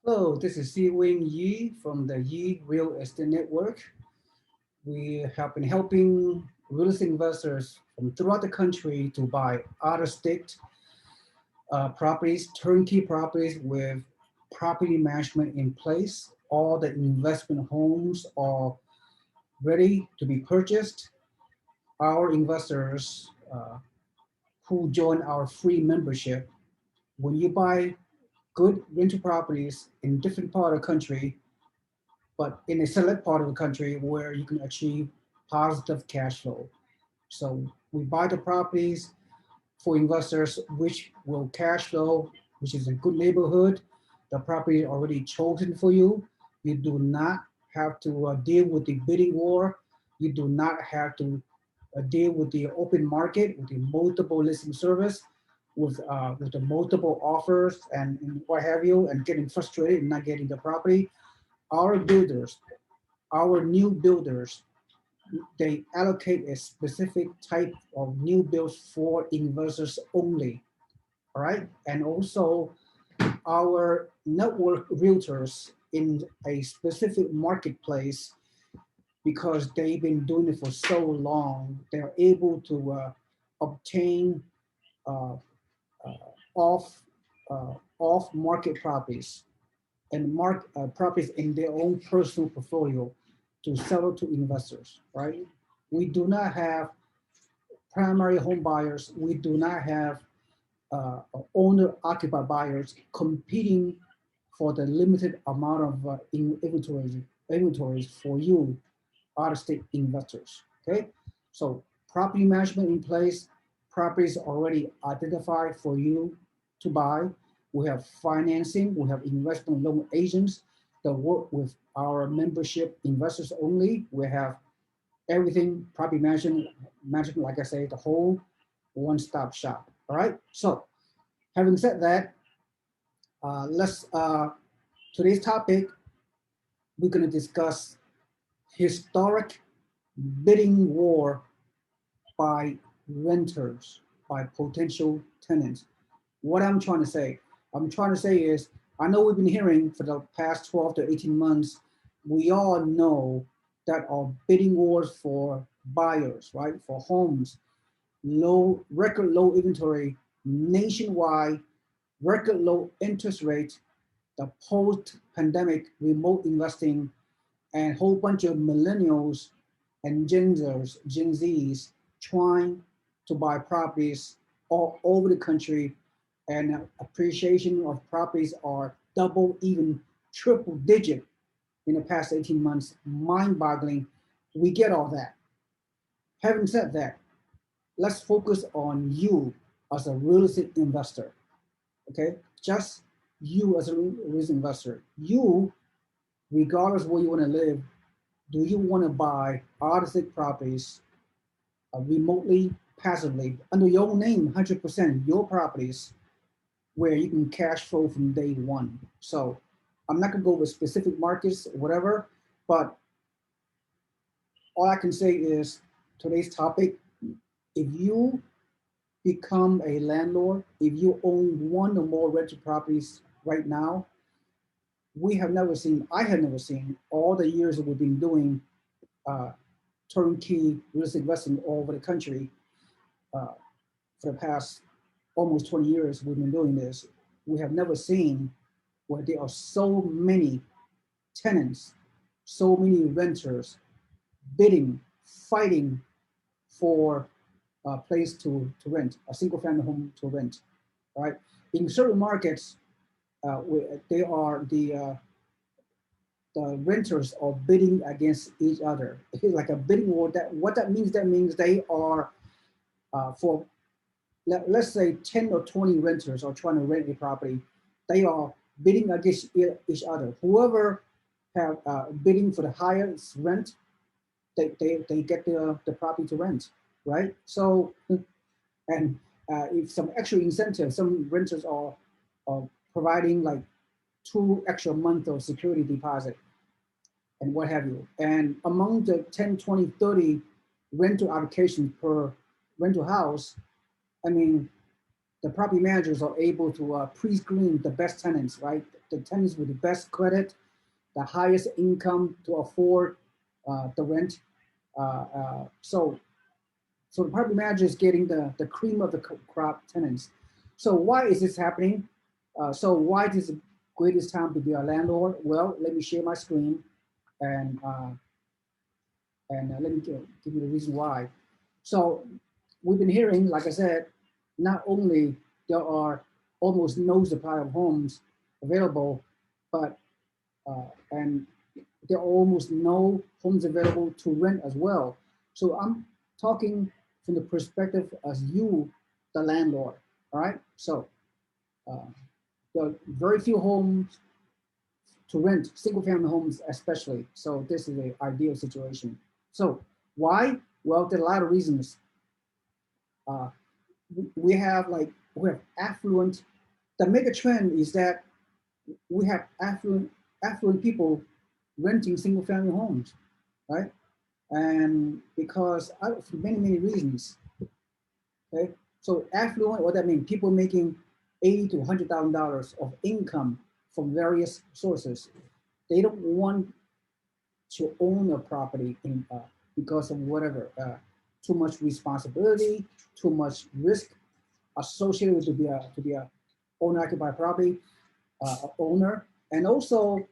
Hello, this is SeeWing Yee from the Yee Real Estate Network. We have been helping real estate investors from throughout the country to buy out-of-state properties, turnkey properties with property management in place. All the investment homes are ready to be purchased. Our investors who join our free membership, when you buy good rental properties in different part of the country, but in a select part of the country where you can achieve positive cash flow. So we buy the properties for investors which will cash flow, which is a good neighborhood. The property is already chosen for you. You do not have to deal with the bidding war. You do not have to deal with the open market, with the multiple listing service, with the multiple offers and what have you, and getting frustrated and not getting the property. Our builders, our new builders, they allocate a specific type of new builds for investors only. All right. And also our network realtors in a specific marketplace, because they've been doing it for so long, they're able to obtain uh, off off market properties and properties in their own personal portfolio to sell it to investors, right? We do not have primary home buyers. We do not have owner-occupied buyers competing for the limited amount of inventories for you, out-of-state investors. Okay, so property management in place, properties already identified for you to buy. We have financing, we have investment loan agents that work with our membership investors only. We have everything property management, like I say, the whole one-stop shop. All right. So having said that, let's today's topic, we're going to discuss historic bidding war by renters, by potential tenants. What I'm trying to say is, I know we've been hearing for the past 12 to 18 months, we all know that our bidding wars for buyers, right, for homes, record low inventory nationwide, record low interest rate, the post-pandemic remote investing, and a whole bunch of millennials and Gen Zs trying to buy properties all over the country, and appreciation of properties are double, even triple digit in the past 18 months, mind boggling. We get all that. Having said that, let's focus on you as a real estate investor, okay? Just you as a real estate investor. You, regardless where you want to live, do you want to buy out-of-state properties remotely, passively, under your own name, 100%, your properties, where you can cash flow from day one? So I'm not going to go with specific markets, whatever, but all I can say is today's topic, if you become a landlord, if you own one or more rental properties right now, I have never seen all the years that we've been doing uh, turnkey real estate investing all over the country. uh, for the past almost 20 years we've been doing this. We have never seen where there are so many tenants, so many renters bidding, fighting for a place to rent, a single family home to rent, right? In certain markets, they are the renters are bidding against each other. It's like a bidding war. That means they are for let's say 10 or 20 renters are trying to rent a property. They are bidding against each other. Whoever have bidding for the highest rent, they get the property to rent, right? So, and if some extra incentive, some renters are providing like 2 extra months of security deposit and what have you. And among the 10, 20, 30 rental applications per rental house, I mean, the property managers are able to pre-screen the best tenants, right? The tenants with the best credit, the highest income to afford the rent. So the property manager is getting the cream of the crop tenants. So why is this happening? So why is the greatest time to be a landlord? Well, let me share my screen and let me give you the reason why. So we've been hearing, like I said, not only there are almost no supply of homes available, but and there are almost no homes available to rent as well. So I'm talking from the perspective as you, the landlord. All right. So uh, there are very few homes to rent, single family homes especially. So this is the ideal situation. So why? Well, there are a lot of reasons. Uh, we have affluent. The mega trend is that we have affluent people renting single family homes, right? And because for many reasons, okay. So affluent, what that means? People making $80,000 to $100,000 of income from various sources. They don't want to own a property because of whatever, too much responsibility, too much risk associated with to be a owner occupied property owner, and also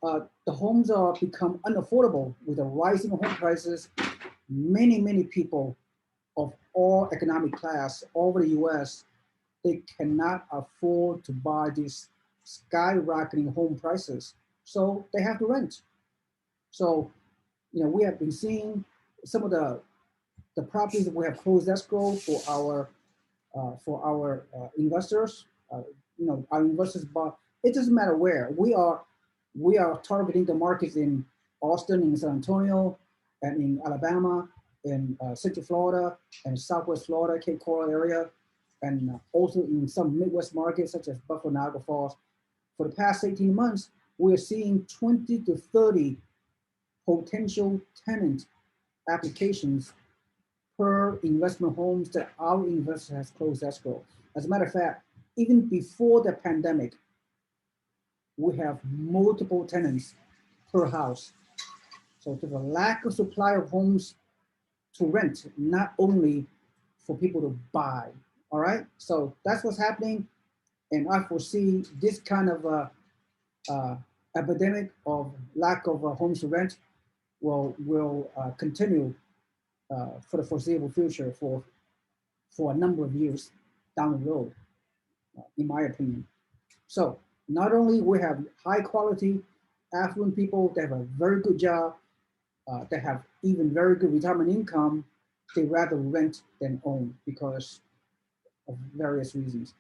the homes are become unaffordable with the rising home prices. Many people of all economic class all over the U.S. they cannot afford to buy these skyrocketing home prices, so they have to rent. So we have been seeing some of the properties that we have closed escrow for our investors. Our investors bought. It doesn't matter where we are targeting the markets in Austin, in San Antonio, and in Alabama, in Central Florida, and Southwest Florida, Cape Coral area, and also in some Midwest markets such as Buffalo, Niagara Falls. For the past 18 months, we are seeing 20 to 30 potential tenant applications per investment homes that our investor has closed escrow. As a matter of fact, even before the pandemic, we have multiple tenants per house. So there's a lack of supply of homes to rent, not only for people to buy. All right. So that's what's happening. And I foresee this kind of uh, epidemic of lack of homes to rent will continue for the foreseeable future for a number of years down the road, in my opinion. So not only we have high quality affluent people that have a very good job, that have even very good retirement income, they rather rent than own because of various reasons.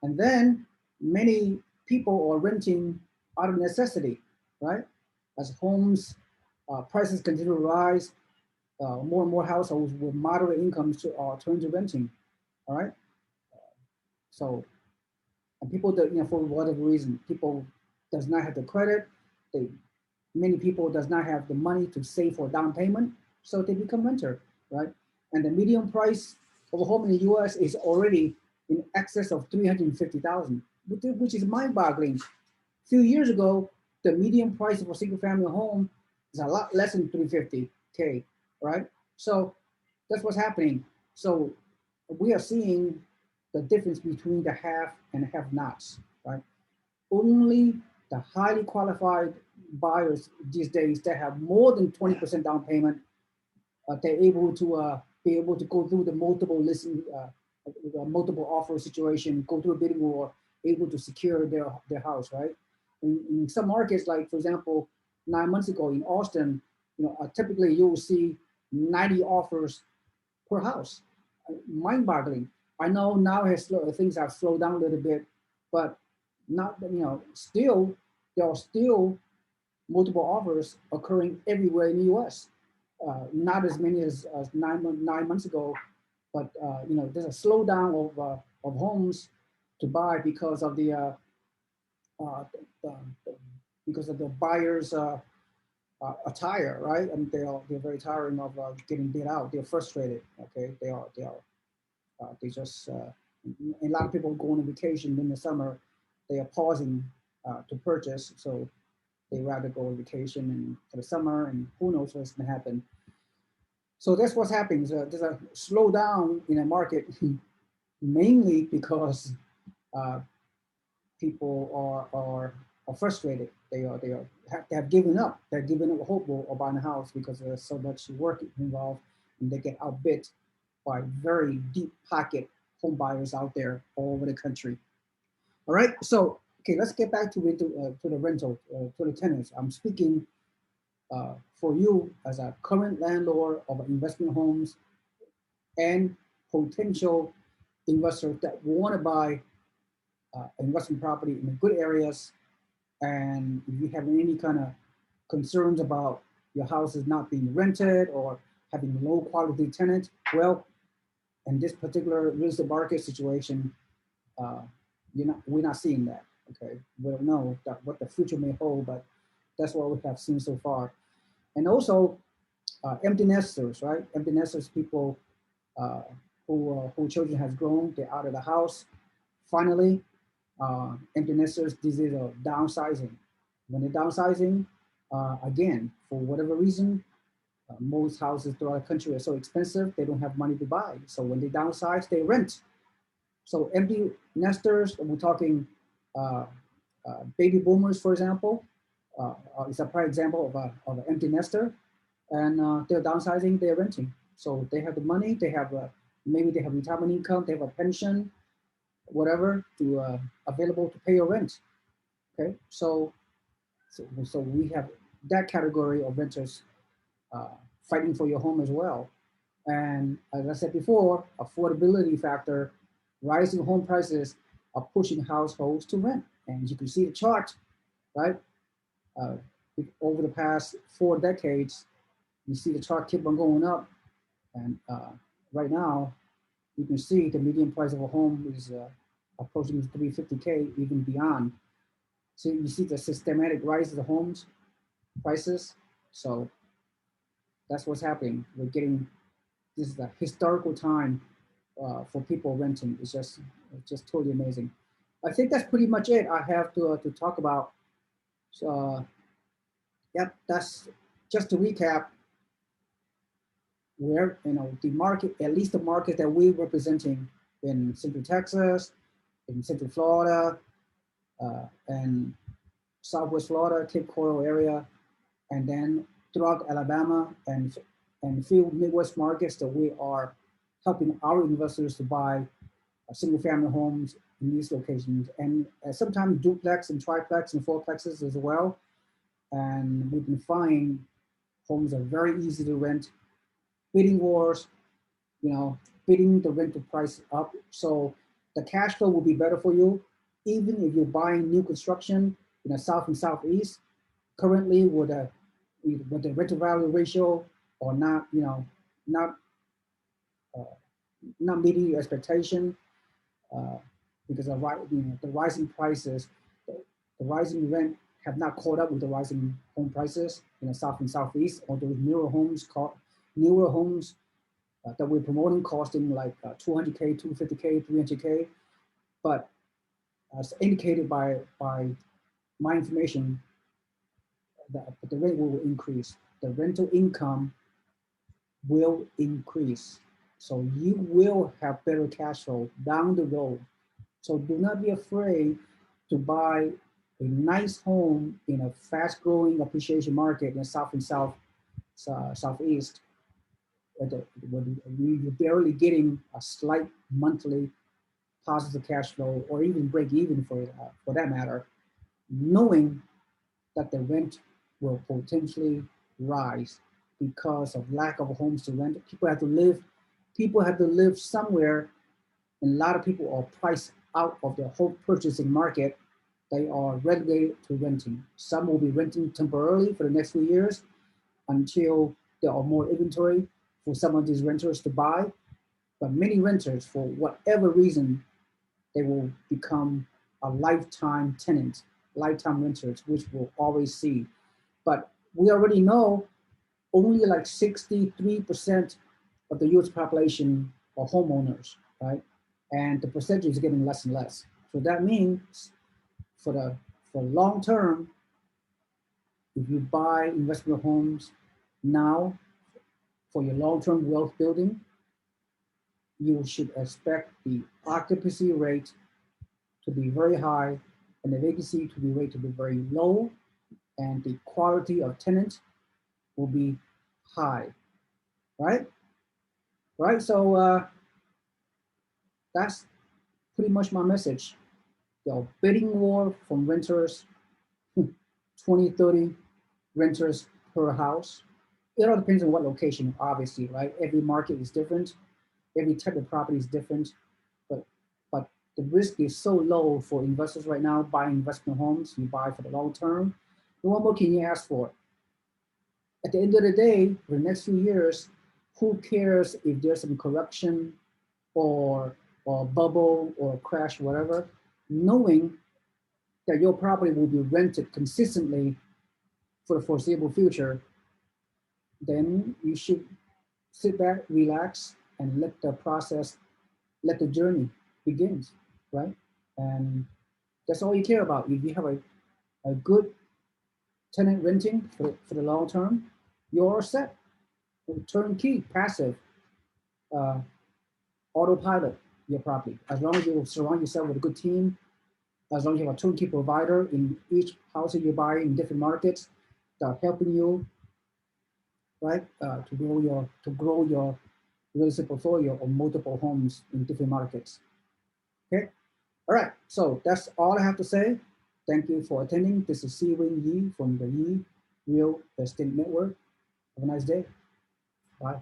And then many people are renting out of necessity, right? As homes prices continue to rise, more and more households with moderate incomes are turning to renting. All right. So and people that for whatever reason, people does not have the credit. They Many people does not have the money to save for down payment, so they become renter, right? And the median price of a home in the U.S. is already in excess of 350,000, which is mind-boggling. A few years ago, the median price of a single-family home is a lot less than 350K, right? So that's what's happening. So we are seeing the difference between the have and have-nots, right? Only the highly qualified buyers these days that have more than 20% down payment, they're able to be able to go through the multiple listing, multiple offer situation, go through a bidding war, able to secure their house, right? In some markets, like for example, 9 months ago in Austin, typically you will see 90 offers per house. Mind-boggling. I know now things have slowed down a little bit, but not still there are still multiple offers occurring everywhere in the U.S. Not as many as 9 months ago, but there's a slowdown of homes to buy because of uh, the, because of the buyers' attire, right? And they're very tiring of getting bid out. They're frustrated. Okay, they just A lot of people go on vacation in the summer. They are pausing to purchase, so they rather go on vacation and for the summer, and who knows what's going to happen. So that's what's happening. So there's a slowdown in the market, mainly because uh, people are frustrated. They have given up. They're giving up hope of buying a house because there's so much work involved, and they get outbid by very deep pocket home buyers out there all over the country. All right, so okay, let's get back to the rental to the tenants. I'm speaking for you as a current landlord of investment homes and potential investors that want to buy investment property in good areas. And if you have any kind of concerns about your house is not being rented or having low quality tenants, well, in this particular real estate market situation, uh, we're not seeing that. Okay, we don't know what the future may hold, but that's what we have seen so far. And also, empty nesters, right? Empty nesters, people uh, who children has grown, they're out of the house. Finally, empty nesters, this is a downsizing. When they're downsizing, again, for whatever reason, most houses throughout the country are so expensive, they don't have money to buy. So when they downsize, they rent. So empty nesters, we're talking uh, baby boomers, for example, is a prime example of an empty nester, and they're downsizing, they're renting. So they have the money, they have maybe they have retirement income, they have a pension, whatever, to available to pay your rent. Okay, so we have that category of renters uh, fighting for your home as well. And as I said before, affordability factor, rising home prices are pushing households to rent. And you can see the chart, right? Uh, Over the past 4 decades, you see the chart keep on going up. And right now, you can see the median price of a home is approaching 350K, even beyond. So you see the systematic rise of the homes prices. So that's what's happening. We're getting, this is a historical time for people renting. It's just totally amazing. I think that's pretty much it I have to talk about. So, yep, that's just to recap where, the market, at least the market that we're representing in Central Texas, in Central Florida, and Southwest Florida, Cape Coral area, and then throughout Alabama and a few Midwest markets that we are helping our investors to buy single family homes in these locations, and sometimes duplex and triplex and fourplexes as well. And we can find homes are very easy to rent. Bidding wars, you know, bidding the rental price up. So the cash flow will be better for you, even if you're buying new construction in the south and southeast. Currently, with the rental value ratio or not, not uh, not meeting your expectation uh, because of the rising prices, the rising rent have not caught up with the rising home prices in the south and southeast. Although newer homes that we're promoting costing like 200K, 250K, 300K, but as indicated by my information, the rate will increase. The rental income will increase. So you will have better cash flow down the road. So do not be afraid to buy a nice home in a fast growing appreciation market in the south and southeast. When you're barely getting a slight monthly positive cash flow or even break even for that matter, knowing that the rent will potentially rise because of lack of homes to rent. People have to live somewhere, and a lot of people are priced out of the whole purchasing market. They are relegated to renting. Some will be renting temporarily for the next few years until there are more inventory for some of these renters to buy. But many renters, for whatever reason, they will become a lifetime tenant, lifetime renters, which we'll always see. But we already know only like 63% of the US population are homeowners, right? and the percentage is getting less and less. So that means for long term, if you buy investment homes now for your long-term wealth building, you should expect the occupancy rate to be very high and the vacancy to be rate to be very low, and the quality of tenant will be high, right? Right. So that's pretty much my message. The bidding war from renters, 20, 30 renters per house. It all depends on what location, obviously, right? Every market is different. Every type of property is different, but the risk is so low for investors right now buying investment homes. You buy for the long term. And what more can you ask for? At the end of the day, for the next few years, who cares if there's some correction or bubble or crash, whatever? Knowing that your property will be rented consistently for the foreseeable future, then you should sit back, relax, and let the process, let the journey begins, right? And that's all you care about. If you have a good tenant renting for the long term, you're set. Turnkey, passive, uh, autopilot your property. As long as you surround yourself with a good team, as long as you have a turnkey provider in each house that you buy in different markets that are helping you, right, to grow your real estate portfolio of multiple homes in different markets. Okay. All right. So that's all I have to say. Thank you for attending. This is SeeWing Yee from the Yee Real Estate Network. Have a nice day. Bye.